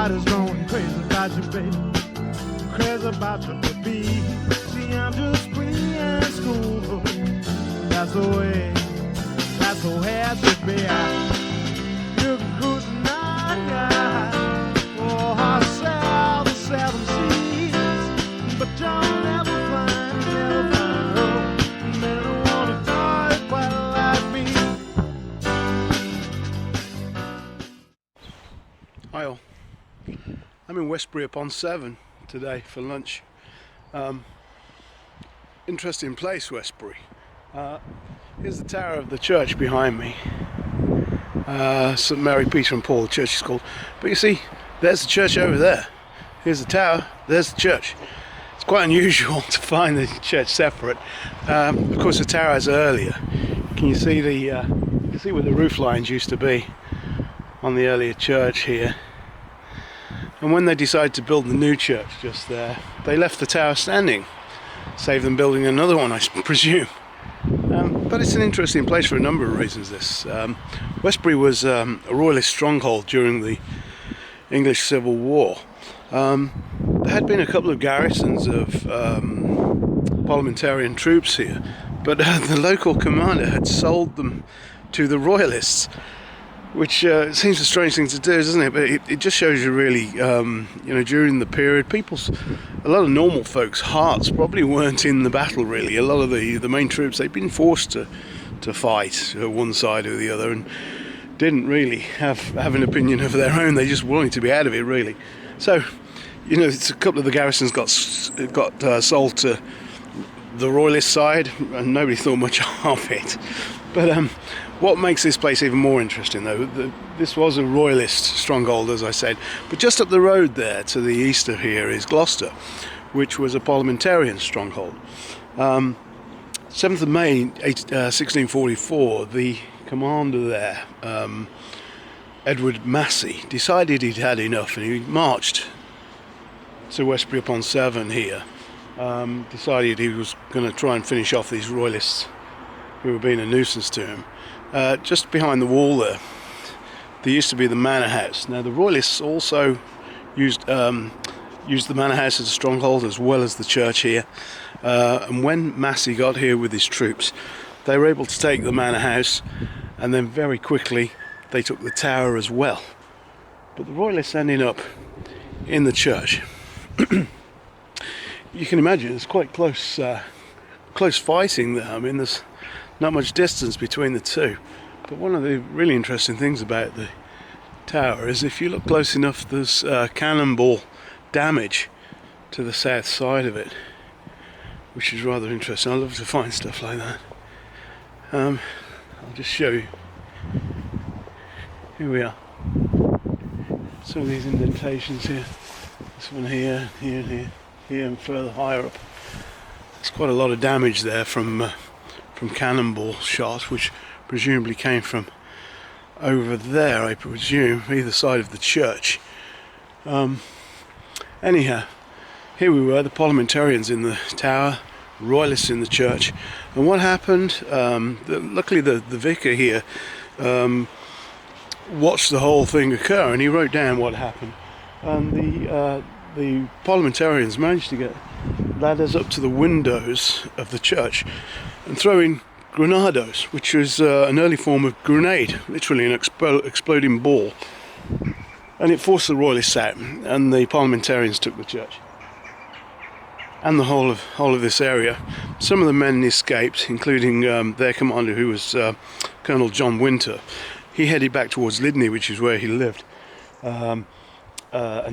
Everybody's going crazy about you, baby. Crazy about you, baby. See, I'm just free and school. That's the way it should be. You're good night. Oh, I sail the seven seas, but you'll never find a man who wanna die quite like me. Hi all. I'm in Westbury upon Severn today for lunch. Interesting place, Westbury. Here's the tower of the church behind me. St Mary, Peter and Paul, the church is called. But you see, there's the church over there. Here's the tower, there's the church. It's quite unusual to find the church separate. Of course, the tower is earlier. Can you see where the roof lines used to be on the earlier church here? And when they decided to build the new church just there, they left the tower standing. Save them building another one, I presume. But it's an interesting place for a number of reasons. Westbury was a royalist stronghold during the English Civil War. There had been a couple of garrisons of parliamentarian troops here, but the local commander had sold them to the royalists, which seems a strange thing to do, doesn't it? But it just shows you really, during the period, a lot of normal folks' hearts probably weren't in the battle really. A lot of the main troops, they'd been forced to fight one side or the other and didn't really have an opinion of their own. They just wanted to be out of it really. So, it's a couple of the garrisons got sold to the royalist side and nobody thought much of it. But what makes this place even more interesting though, this was a royalist stronghold as I said, but just up the road there to the east of here is Gloucester, which was a parliamentarian stronghold. 7th of May 1644, the commander there, Edward Massey, decided he'd had enough and he marched to Westbury upon Severn here. Decided he was going to try and finish off these royalists who were being a nuisance to him. Just behind the wall there used to be the manor house. Now the royalists also used the manor house as a stronghold as well as the church here. And when Massey got here with his troops, they were able to take the manor house and then very quickly they took the tower as well. But the royalists ended up in the church. You can imagine it's quite close fighting there. I mean, there's not much distance between the two. But one of the really interesting things about the tower is if you look close enough, there's cannonball damage to the south side of it, which is rather interesting. I love to find stuff like that. I'll just show you. Here we are. Some of these indentations here. This one here, here, and further higher up. There's quite a lot of damage there from cannonball shot, which presumably came from over there, I presume, either side of the church. Anyhow, here we were, the parliamentarians in the tower, royalists in the church. And what happened, luckily the vicar here watched the whole thing occur and he wrote down what happened. And the parliamentarians managed to get ladders up to the windows of the church and throw in granados, which was an early form of grenade, literally an exploding ball. And it forced the royalists out and the parliamentarians took the church and the whole of this area. Some of the men escaped, including their commander, who was Colonel John Winter. He headed back towards Lydney, which is where he lived, and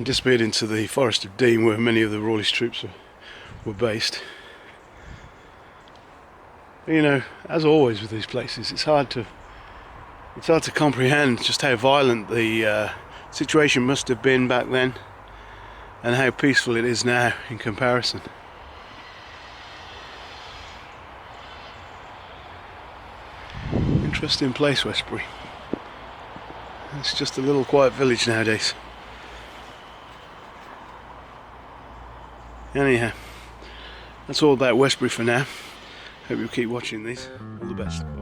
disappeared into the Forest of Dean, where many of the royalist troops were based. As always with these places, it's hard to comprehend just how violent the situation must have been back then and how peaceful it is now in comparison. Interesting place, Westbury. It's just a little quiet village nowadays. Anyhow, that's all about Westbury for now. Hope you keep watching these. All the best. Bye.